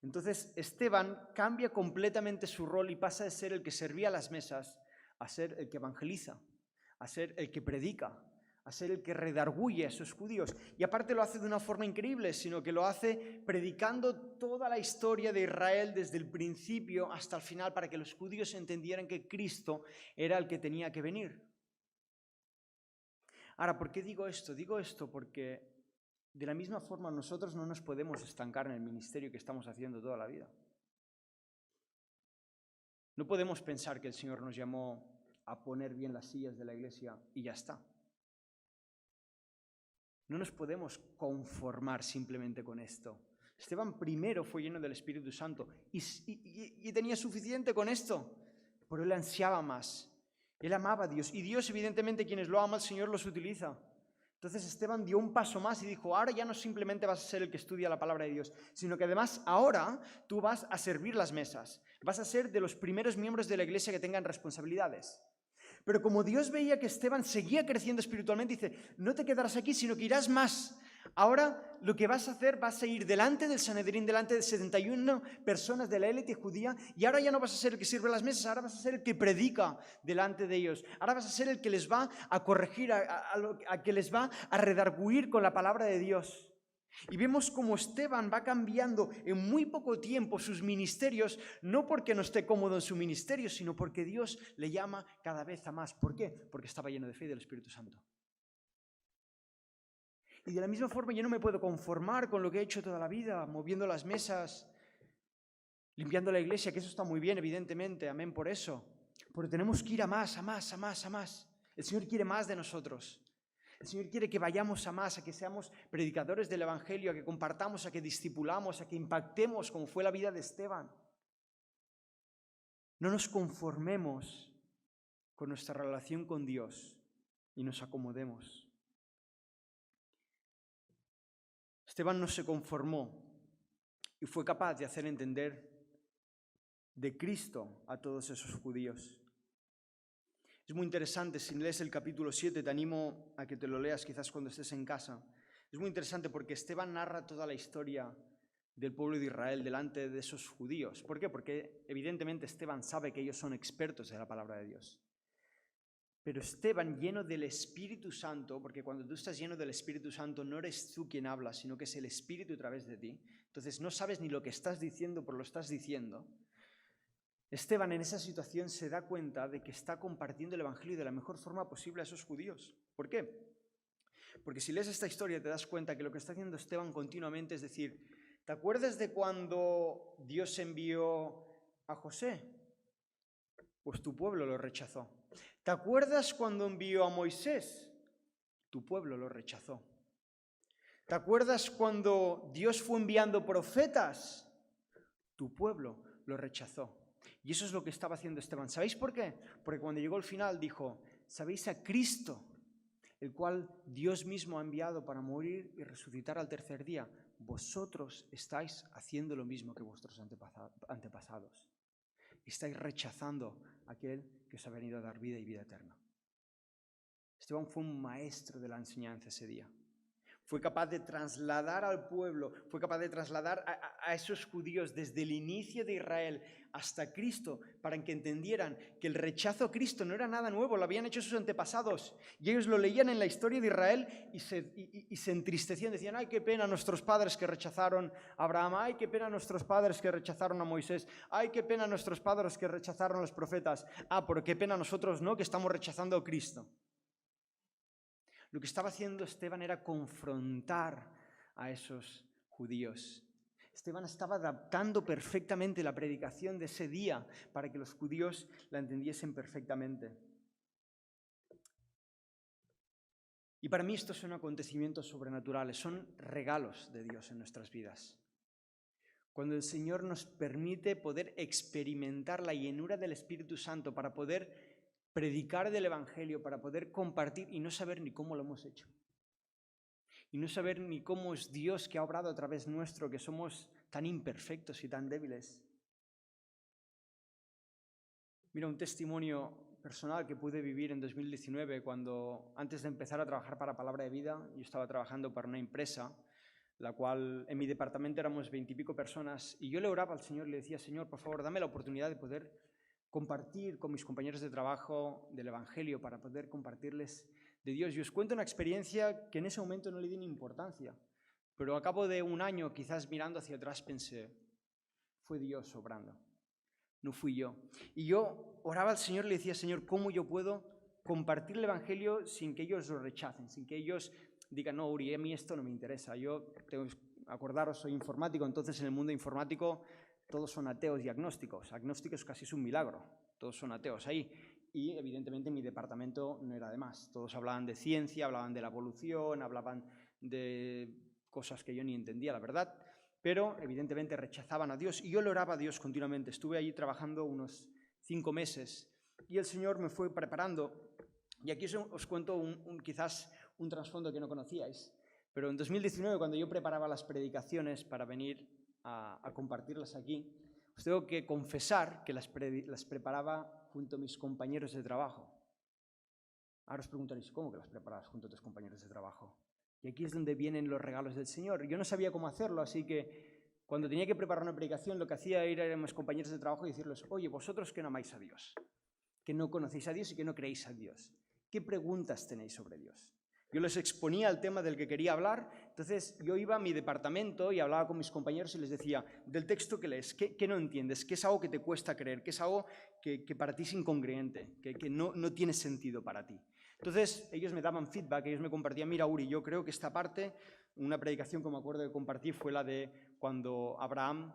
Entonces Esteban cambia completamente su rol y pasa de ser el que servía las mesas a ser el que evangeliza, a ser el que predica, a ser el que redarguye a esos judíos. Y aparte lo hace de una forma increíble, sino que lo hace predicando toda la historia de Israel desde el principio hasta el final para que los judíos entendieran que Cristo era el que tenía que venir. Ahora, ¿por qué digo esto? Digo esto porque de la misma forma nosotros no nos podemos estancar en el ministerio que estamos haciendo toda la vida. No podemos pensar que el Señor nos llamó a poner bien las sillas de la iglesia y ya está. No nos podemos conformar simplemente con esto. Esteban primero fue lleno del Espíritu Santo y tenía suficiente con esto, pero él ansiaba más. Él amaba a Dios y Dios, evidentemente, quienes lo aman, el Señor los utiliza. Entonces Esteban dio un paso más y dijo, ahora ya no simplemente vas a ser el que estudia la palabra de Dios, sino que además ahora tú vas a servir las mesas. Vas a ser de los primeros miembros de la iglesia que tengan responsabilidades. Pero como Dios veía que Esteban seguía creciendo espiritualmente, dice, no te quedarás aquí, sino que irás más. Ahora lo que vas a hacer, vas a ir delante del Sanedrín, delante de 71 personas de la élite judía, y ahora ya no vas a ser el que sirve las mesas, ahora vas a ser el que predica delante de ellos. Ahora vas a ser el que les va a corregir, a que les va a redarguir con la palabra de Dios. Y vemos cómo Esteban va cambiando en muy poco tiempo sus ministerios, no porque no esté cómodo en su ministerio, sino porque Dios le llama cada vez a más. ¿Por qué? Porque estaba lleno de fe y del Espíritu Santo. Y de la misma forma yo no me puedo conformar con lo que he hecho toda la vida, moviendo las mesas, limpiando la iglesia, que eso está muy bien, evidentemente, amén por eso. Pero tenemos que ir a más, a más, a más, a más. El Señor quiere más de nosotros. El Señor quiere que vayamos a más, a que seamos predicadores del Evangelio, a que compartamos, a que discipulamos, a que impactemos, como fue la vida de Esteban. No nos conformemos con nuestra relación con Dios y nos acomodemos. Esteban no se conformó y fue capaz de hacer entender de Cristo a todos esos judíos. Es muy interesante, si lees el capítulo 7, te animo a que te lo leas quizás cuando estés en casa. Es muy interesante porque Esteban narra toda la historia del pueblo de Israel delante de esos judíos. ¿Por qué? Porque evidentemente Esteban sabe que ellos son expertos en la palabra de Dios. Pero Esteban, lleno del Espíritu Santo, porque cuando tú estás lleno del Espíritu Santo no eres tú quien habla, sino que es el Espíritu a través de ti. Entonces no sabes ni lo que estás diciendo, pero lo estás diciendo. Esteban en esa situación se da cuenta de que está compartiendo el Evangelio de la mejor forma posible a esos judíos. ¿Por qué? Porque si lees esta historia te das cuenta que lo que está haciendo Esteban continuamente es decir, ¿te acuerdas de cuando Dios envió a José? Pues tu pueblo lo rechazó. ¿Te acuerdas cuando envió a Moisés? Tu pueblo lo rechazó. ¿Te acuerdas cuando Dios fue enviando profetas? Tu pueblo lo rechazó. Y eso es lo que estaba haciendo Esteban. ¿Sabéis por qué? Porque cuando llegó al final dijo, ¿sabéis a Cristo, el cual Dios mismo ha enviado para morir y resucitar al tercer día? Vosotros estáis haciendo lo mismo que vuestros antepasados. Estáis rechazando a aquel que os ha venido a dar vida y vida eterna. Esteban fue un maestro de la enseñanza ese día. Fue capaz de trasladar al pueblo, fue capaz de trasladar a esos judíos desde el inicio de Israel hasta Cristo, para que entendieran que el rechazo a Cristo no era nada nuevo, lo habían hecho sus antepasados. Y ellos lo leían en la historia de Israel y se entristecían, decían, ay, qué pena nuestros padres que rechazaron a Abraham, ay, qué pena nuestros padres que rechazaron a Moisés, ay, qué pena nuestros padres que rechazaron a los profetas, pero qué pena nosotros, ¿no?, que estamos rechazando a Cristo. Lo que estaba haciendo Esteban era confrontar a esos judíos Esteban estaba adaptando perfectamente la predicación de ese día para que los judíos la entendiesen perfectamente. Y para mí estos son acontecimientos sobrenaturales, son regalos de Dios en nuestras vidas. Cuando el Señor nos permite poder experimentar la llenura del Espíritu Santo para poder predicar del Evangelio, para poder compartir y no saber ni cómo lo hemos hecho. Y no saber ni cómo es Dios que ha obrado a través nuestro, que somos tan imperfectos y tan débiles. Mira, un testimonio personal que pude vivir en 2019, cuando antes de empezar a trabajar para Palabra de Vida, yo estaba trabajando para una empresa, la cual en mi departamento éramos 20 y pico personas, y yo le oraba al Señor y le decía: Señor, por favor, dame la oportunidad de poder compartir con mis compañeros de trabajo del Evangelio, para poder compartirles de Dios. Y os cuento una experiencia que en ese momento no le di ni importancia, pero a cabo de un año, quizás mirando hacia atrás, pensé: fue Dios obrando, no fui yo. Y yo oraba al Señor y le decía: Señor, ¿cómo yo puedo compartir el Evangelio sin que ellos lo rechacen, sin que ellos digan: no, Uri, a mí esto no me interesa? Yo, acordaros, soy informático, entonces en el mundo informático todos son ateos y agnósticos. Agnósticos casi es un milagro, todos son ateos ahí. Y evidentemente mi departamento no era de más. Todos hablaban de ciencia, hablaban de la evolución, hablaban de cosas que yo ni entendía, la verdad. Pero evidentemente rechazaban a Dios y yo le oraba a Dios continuamente. Estuve allí trabajando unos 5 meses y el Señor me fue preparando. Y aquí os cuento quizás un trasfondo que no conocíais. Pero en 2019, cuando yo preparaba las predicaciones para venir a compartirlas aquí, os tengo que confesar que las preparaba junto a mis compañeros de trabajo. Ahora os preguntaréis: ¿cómo que las preparabas junto a tus compañeros de trabajo? Y aquí es donde vienen los regalos del Señor. Yo no sabía cómo hacerlo, así que cuando tenía que preparar una predicación, lo que hacía era ir a mis compañeros de trabajo y decirles: oye, vosotros que no amáis a Dios, que no conocéis a Dios y que no creéis a Dios, ¿qué preguntas tenéis sobre Dios? Yo les exponía el tema del que quería hablar. Entonces yo iba a mi departamento y hablaba con mis compañeros y les decía: del texto que lees, ¿qué no entiendes? ¿Qué es algo que te cuesta creer? ¿Qué es algo que para ti es incongruente? Que no tiene sentido para ti. Entonces ellos me daban feedback, ellos me compartían: mira, Uri, yo creo que esta parte, una predicación que me acuerdo de compartir fue la de cuando Abraham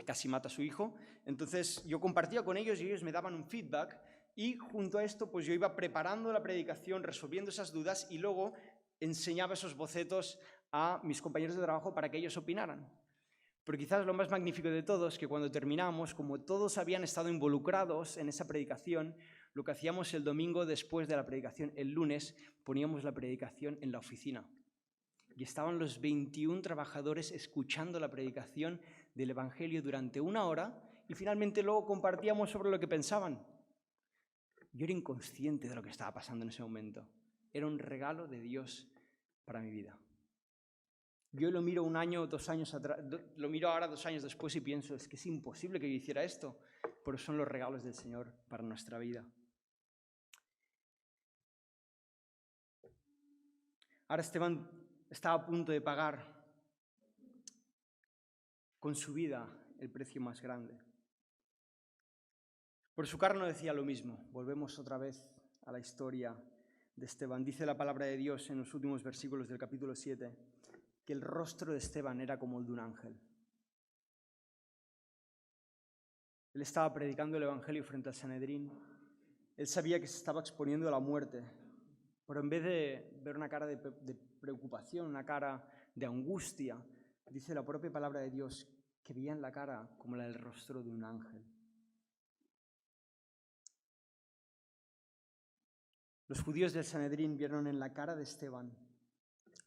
casi mata a su hijo. Entonces yo compartía con ellos y ellos me daban un feedback. Y junto a esto, pues yo iba preparando la predicación, resolviendo esas dudas y luego enseñaba esos bocetos a mis compañeros de trabajo para que ellos opinaran. Pero quizás lo más magnífico de todo es que cuando terminamos, como todos habían estado involucrados en esa predicación, lo que hacíamos el domingo después de la predicación, el lunes, poníamos la predicación en la oficina. Y estaban los 21 trabajadores escuchando la predicación del Evangelio durante 1 hora y finalmente luego compartíamos sobre lo que pensaban. Yo era inconsciente de lo que estaba pasando en ese momento. Era un regalo de Dios para mi vida. Yo lo miro 1 año, 2 años atrás, lo miro ahora 2 años después y pienso: es que es imposible que yo hiciera esto, pero son los regalos del Señor para nuestra vida. Ahora Esteban estaba a punto de pagar con su vida el precio más grande. Por su carne decía lo mismo. Volvemos otra vez a la historia de Esteban. Dice la palabra de Dios en los últimos versículos del capítulo 7 que el rostro de Esteban era como el de un ángel. Él estaba predicando el Evangelio frente al Sanedrín. Él sabía que se estaba exponiendo a la muerte, pero en vez de ver una cara de preocupación, una cara de angustia, dice la propia palabra de Dios que veían la cara como la del rostro de un ángel. Los judíos del Sanedrín vieron en la cara de Esteban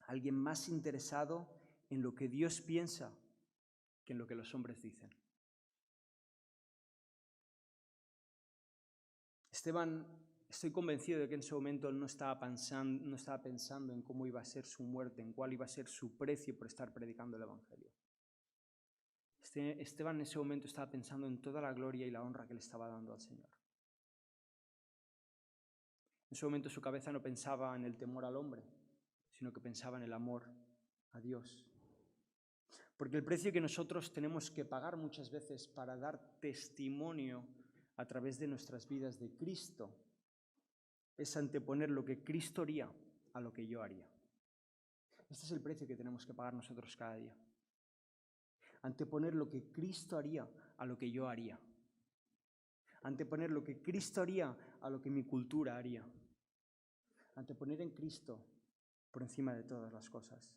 a alguien más interesado en lo que Dios piensa que en lo que los hombres dicen. Esteban, estoy convencido de que en ese momento él no estaba pensando en cómo iba a ser su muerte, en cuál iba a ser su precio por estar predicando el Evangelio. Esteban en ese momento estaba pensando en toda la gloria y la honra que le estaba dando al Señor. En ese momento su cabeza no pensaba en el temor al hombre, sino que pensaba en el amor a Dios. Porque el precio que nosotros tenemos que pagar muchas veces para dar testimonio a través de nuestras vidas de Cristo es anteponer lo que Cristo haría a lo que yo haría. Este es el precio que tenemos que pagar nosotros cada día. anteponer lo que Cristo haría a lo que yo haría, anteponer lo que Cristo haría a lo que mi cultura haría, anteponer en Cristo por encima de todas las cosas.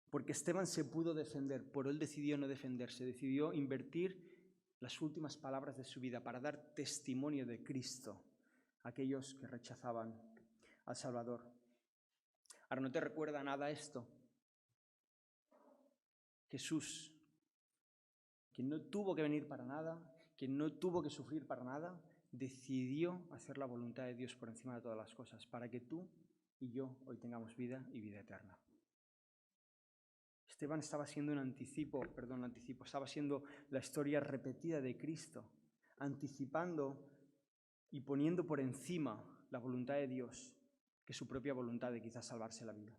Porque Esteban se pudo defender, pero él decidió no defenderse, decidió invertir las últimas palabras de su vida para dar testimonio de Cristo a aquellos que rechazaban al Salvador. Ahora, ¿no te recuerda nada esto? Jesús, quien no tuvo que venir para nada, quien no tuvo que sufrir para nada, decidió hacer la voluntad de Dios por encima de todas las cosas, para que tú y yo hoy tengamos vida y vida eterna. Esteban estaba siendo estaba siendo la historia repetida de Cristo, anticipando y poniendo por encima la voluntad de Dios que su propia voluntad de quizás salvarse la vida.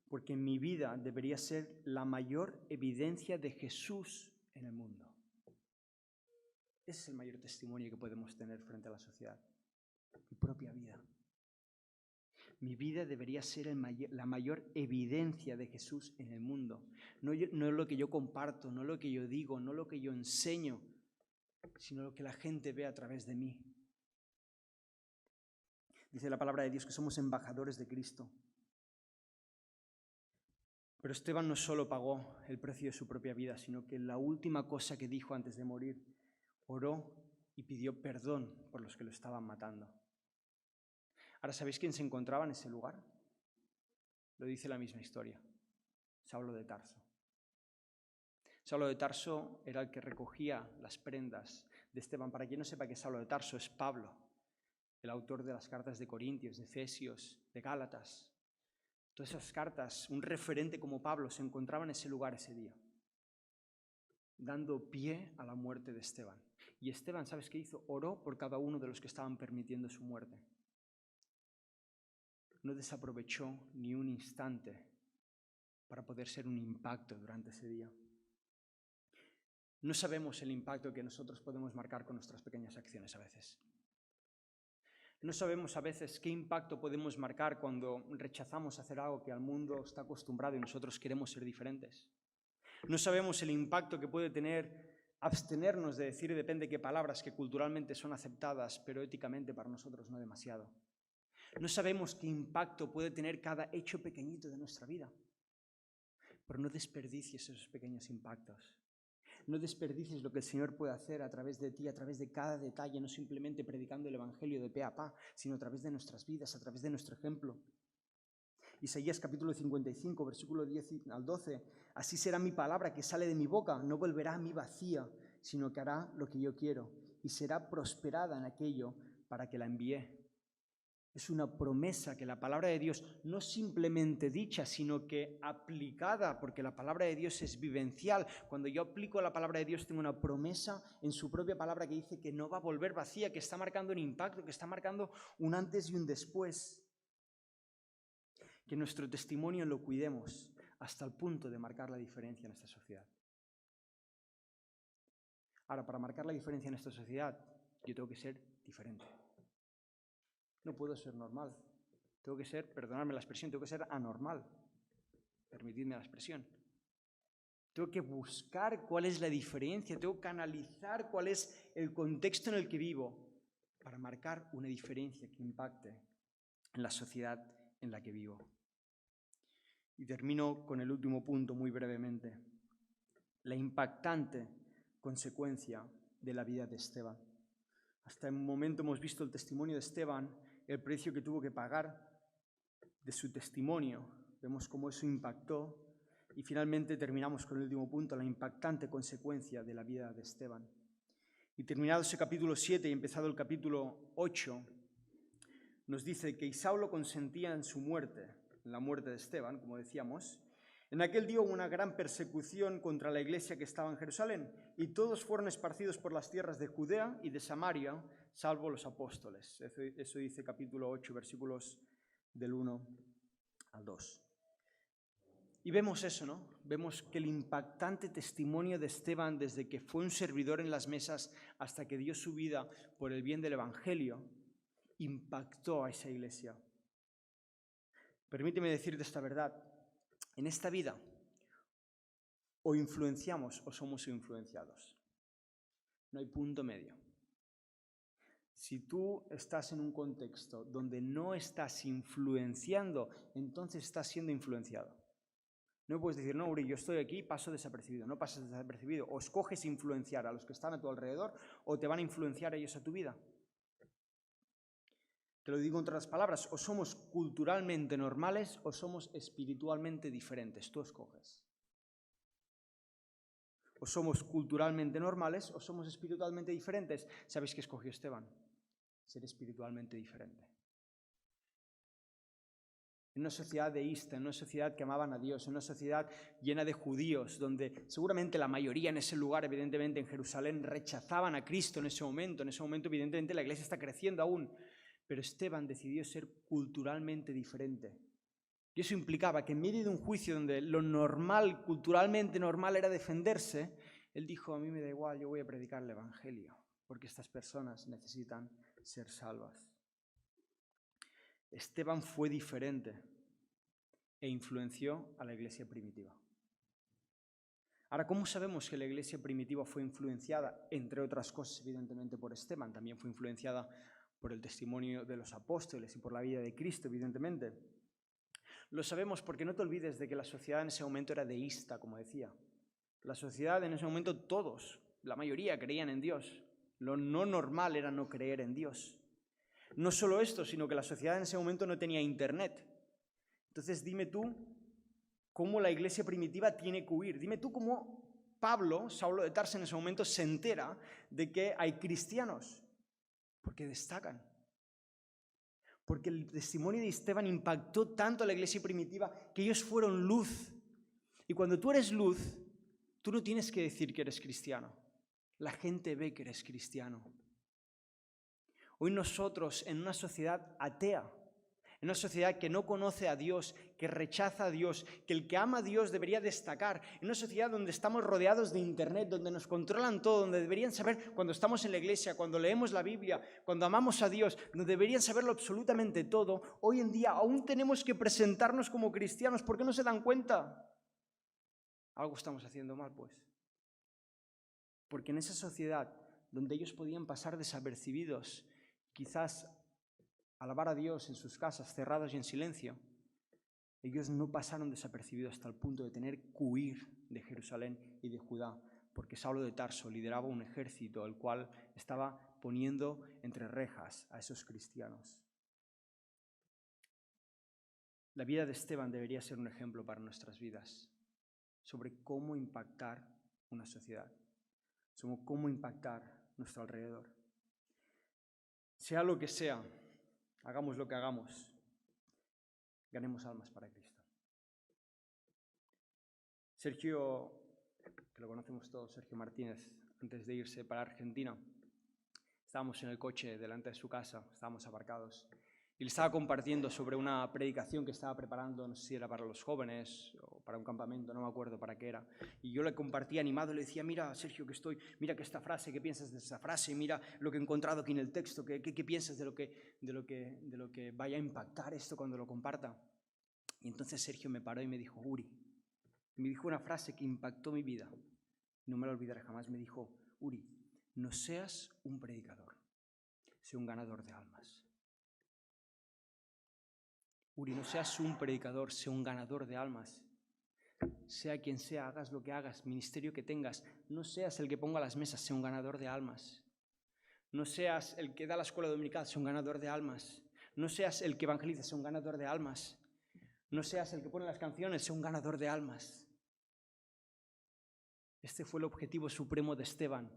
Porque mi vida debería ser la mayor evidencia de Jesús en el mundo. Ese es el mayor testimonio que podemos tener frente a la sociedad. Mi propia vida. Mi vida debería ser la mayor evidencia de Jesús en el mundo. No lo que yo comparto, no lo que yo digo, no lo que yo enseño, sino lo que la gente ve a través de mí. Dice la palabra de Dios que somos embajadores de Cristo. Pero Esteban no solo pagó el precio de su propia vida, sino que la última cosa que dijo antes de morir, oró y pidió perdón por los que lo estaban matando. Ahora, ¿sabéis quién se encontraba en ese lugar? Lo dice la misma historia. Saulo de Tarso. Saulo de Tarso era el que recogía las prendas de Esteban. Para quien no sepa que Saulo de Tarso es Pablo, el autor de las cartas de Corintios, de Efesios, de Gálatas. Todas esas cartas, un referente como Pablo se encontraba en ese lugar ese día, dando pie a la muerte de Esteban. Y Esteban, ¿sabes qué hizo? Oró por cada uno de los que estaban permitiendo su muerte. No desaprovechó ni un instante para poder ser un impacto durante ese día. No sabemos el impacto que nosotros podemos marcar con nuestras pequeñas acciones a veces. No sabemos a veces qué impacto podemos marcar cuando rechazamos hacer algo que al mundo está acostumbrado y nosotros queremos ser diferentes. No sabemos el impacto que puede tener abstenernos de decir depende qué palabras que culturalmente son aceptadas, pero éticamente para nosotros no demasiado. No sabemos qué impacto puede tener cada hecho pequeñito de nuestra vida. Pero no desperdicies esos pequeños impactos. No desperdicies lo que el Señor puede hacer a través de ti, a través de cada detalle, no simplemente predicando el Evangelio de pe a pa, sino a través de nuestras vidas, a través de nuestro ejemplo. Isaías capítulo 55, versículo 10 al 12. Así será mi palabra que sale de mi boca, no volverá a mí vacía, sino que hará lo que yo quiero y será prosperada en aquello para que la envié. Es una promesa que la palabra de Dios, no simplemente dicha, sino que aplicada, porque la palabra de Dios es vivencial. Cuando yo aplico la palabra de Dios, tengo una promesa en su propia palabra que dice que no va a volver vacía, que está marcando un impacto, que está marcando un antes y un después. Que nuestro testimonio lo cuidemos hasta el punto de marcar la diferencia en esta sociedad. Ahora, para marcar la diferencia en esta sociedad, yo tengo que ser diferente. No puedo ser normal. Tengo que ser, perdonadme la expresión, tengo que ser anormal. Permitidme la expresión. Tengo que buscar cuál es la diferencia, tengo que analizar cuál es el contexto en el que vivo para marcar una diferencia que impacte en la sociedad en la que vivo. Y termino con el último punto muy brevemente. La impactante consecuencia de la vida de Esteban. Hasta el momento hemos visto el testimonio de Esteban, el precio que tuvo que pagar de su testimonio. Vemos cómo eso impactó y finalmente terminamos con el último punto, la impactante consecuencia de la vida de Esteban. Y terminado ese capítulo 7 y empezado el capítulo 8, nos dice que Saulo consentía en su muerte, en la muerte de Esteban, como decíamos. En aquel día hubo una gran persecución contra la iglesia que estaba en Jerusalén y todos fueron esparcidos por las tierras de Judea y de Samaria, salvo los apóstoles. Eso dice capítulo 8, versículos del 1 al 2. Y vemos eso, ¿no? Vemos que el impactante testimonio de Esteban desde que fue un servidor en las mesas hasta que dio su vida por el bien del Evangelio, impactó a esa iglesia. Permíteme decirte esta verdad. En esta vida O influenciamos o somos influenciados. No hay punto medio. Si tú estás en un contexto donde no estás influenciando, entonces estás siendo influenciado. No puedes decir, no, Uri, yo estoy aquí, paso desapercibido. No pasas desapercibido. O escoges influenciar a los que están a tu alrededor o te van a influenciar ellos a tu vida. Te lo digo en otras palabras, o somos culturalmente normales o somos espiritualmente diferentes. Tú escoges. O somos culturalmente normales o somos espiritualmente diferentes. ¿Sabéis qué escogió Esteban? Ser espiritualmente diferente. En una sociedad deísta, en una sociedad que amaban a Dios, en una sociedad llena de judíos, donde seguramente la mayoría en ese lugar, evidentemente en Jerusalén, rechazaban a Cristo en ese momento. En ese momento, evidentemente, la iglesia está creciendo aún. Pero Esteban decidió ser culturalmente diferente. Y eso implicaba que en medio de un juicio donde lo normal, culturalmente normal, era defenderse, él dijo, a mí me da igual, yo voy a predicar el evangelio, porque estas personas necesitan ser salvas. Esteban fue diferente e influenció a la iglesia primitiva. Ahora, ¿cómo sabemos que la iglesia primitiva fue influenciada? Entre otras cosas, evidentemente, por Esteban. También fue influenciada por el testimonio de los apóstoles y por la vida de Cristo, evidentemente. Lo sabemos porque no te olvides de que la sociedad en ese momento era deísta, como decía. La sociedad en ese momento, todos, la mayoría, creían en Dios. Lo no normal era no creer en Dios. No solo esto, sino que la sociedad en ese momento no tenía internet. Entonces dime tú cómo la iglesia primitiva tiene que huir. Dime tú cómo Pablo, Saulo de Tarso, en ese momento se entera de que hay cristianos. Porque destacan. Porque el testimonio de Esteban impactó tanto a la iglesia primitiva que ellos fueron luz. Y cuando tú eres luz, tú no tienes que decir que eres cristiano. La gente ve que eres cristiano. Hoy nosotros, en una sociedad atea, en una sociedad que no conoce a Dios, que rechaza a Dios, que el que ama a Dios debería destacar, en una sociedad donde estamos rodeados de internet, donde nos controlan todo, donde deberían saber cuando estamos en la iglesia, cuando leemos la Biblia, cuando amamos a Dios, donde deberían saberlo absolutamente todo, hoy en día aún tenemos que presentarnos como cristianos. ¿Por qué no se dan cuenta? Algo estamos haciendo mal, pues. Porque en esa sociedad donde ellos podían pasar desapercibidos, quizás alabar a Dios en sus casas, cerrados y en silencio, ellos no pasaron desapercibidos hasta el punto de tener que huir de Jerusalén y de Judá, porque Saulo de Tarso lideraba un ejército el cual estaba poniendo entre rejas a esos cristianos. La vida de Esteban debería ser un ejemplo para nuestras vidas sobre cómo impactar una sociedad, sobre cómo impactar nuestro alrededor. Sea lo que sea, hagamos lo que hagamos, ganemos almas para Cristo. Sergio, que lo conocemos todos, Sergio Martínez, antes de irse para Argentina, estábamos en el coche delante de su casa, estábamos aparcados, y le estaba compartiendo sobre una predicación que estaba preparando, no sé si era para los jóvenes o para un campamento, no me acuerdo para qué era. Y yo le compartía animado, le decía, mira, Sergio, mira que esta frase, ¿qué piensas de esta frase? Mira lo que he encontrado aquí en el texto, ¿qué piensas de lo que vaya a impactar esto cuando lo comparta? Y entonces Sergio me paró y me dijo, Uri, me dijo una frase que impactó mi vida, no me la olvidaré jamás, me dijo, Uri, no seas un predicador, sé un ganador de almas. Uri, no seas un predicador, sé un ganador de almas. Sea quien sea, hagas lo que hagas, ministerio que tengas, no seas el que ponga las mesas, sé un ganador de almas. No seas el que da la escuela dominical, sé un ganador de almas. No seas el que evangeliza, sé un ganador de almas. No seas el que pone las canciones, sé un ganador de almas. Este fue el objetivo supremo de Esteban.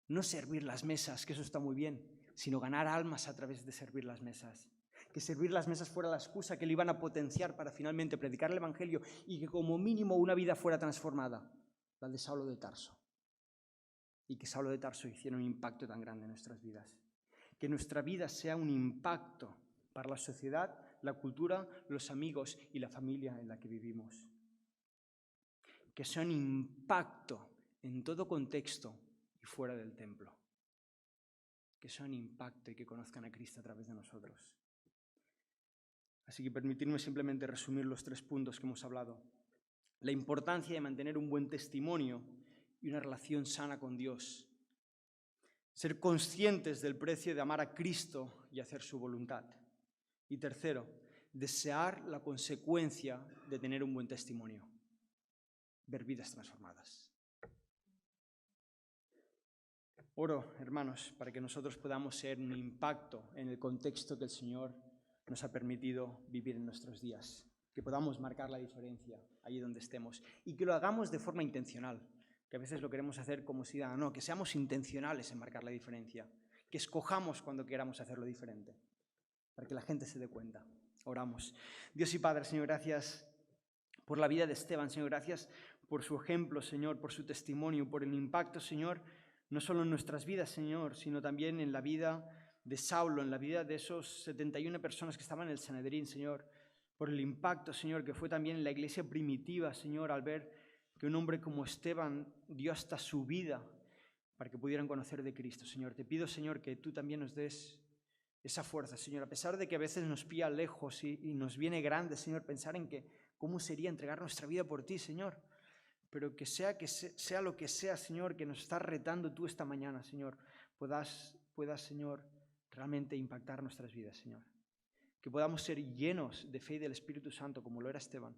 No servir las mesas, que eso está muy bien, sino ganar almas a través de servir las mesas. Que servir las mesas fuera la excusa que le iban a potenciar para finalmente predicar el evangelio y que como mínimo una vida fuera transformada, la de Saulo de Tarso. Y que Saulo de Tarso hiciera un impacto tan grande en nuestras vidas. Que nuestra vida sea un impacto para la sociedad, la cultura, los amigos y la familia en la que vivimos. Que sea un impacto en todo contexto y fuera del templo. Que sea un impacto y que conozcan a Cristo a través de nosotros. Así que permitirme simplemente resumir los 3 puntos que hemos hablado. la importancia de mantener un buen testimonio y una relación sana con Dios. Ser conscientes del precio de amar a Cristo y hacer su voluntad. Y tercero, desear la consecuencia de tener un buen testimonio. Ver vidas transformadas. Oro, hermanos, para que nosotros podamos ser un impacto en el contexto que el Señor nos ha permitido vivir en nuestros días. Que podamos marcar la diferencia allí donde estemos y que lo hagamos de forma intencional, que a veces lo queremos hacer como si no, que seamos intencionales en marcar la diferencia, que escojamos cuando queramos hacerlo diferente, para que la gente se dé cuenta. Oramos. Dios y Padre, Señor, gracias por la vida de Esteban, Señor, gracias por su ejemplo, Señor, por su testimonio, por el impacto, Señor, no solo en nuestras vidas, Señor, sino también en la vida de Saulo, en la vida de esos 71 personas que estaban en el Sanedrín, Señor, por el impacto, Señor, que fue también en la iglesia primitiva, Señor, al ver que un hombre como Esteban dio hasta su vida para que pudieran conocer de Cristo, Señor. Te pido, Señor, que tú también nos des esa fuerza, Señor, a pesar de que a veces nos pilla lejos y nos viene grande, Señor, pensar en que cómo sería entregar nuestra vida por ti, Señor. Pero que sea lo que sea, Señor, que nos estás retando tú esta mañana, Señor, puedas, Señor, realmente impactar nuestras vidas, Señor. Que podamos ser llenos de fe y del Espíritu Santo, como lo era Esteban,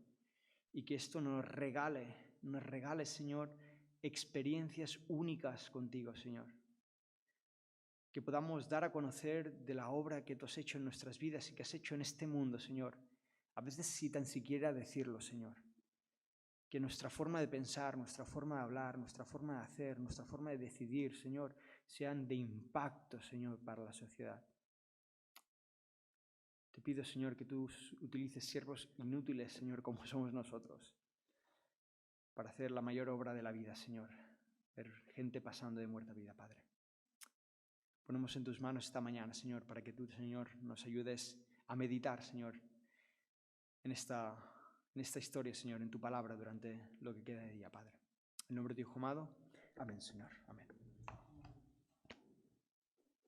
y que esto nos regale, Señor, experiencias únicas contigo, Señor. Que podamos dar a conocer de la obra que tú has hecho en nuestras vidas y que has hecho en este mundo, Señor. A veces sin tan siquiera decirlo, Señor. Que nuestra forma de pensar, nuestra forma de hablar, nuestra forma de hacer, nuestra forma de decidir, Señor, sean de impacto, Señor, para la sociedad. Te pido, Señor, que tú utilices siervos inútiles, Señor, como somos nosotros, para hacer la mayor obra de la vida, Señor. Ver gente pasando de muerte a vida, Padre. Ponemos en tus manos esta mañana, Señor, para que tú, Señor, nos ayudes a meditar, Señor, en esta historia, Señor, en tu palabra durante lo que queda de día, Padre. En nombre de tu Hijo amado. Amén, Señor. Amén.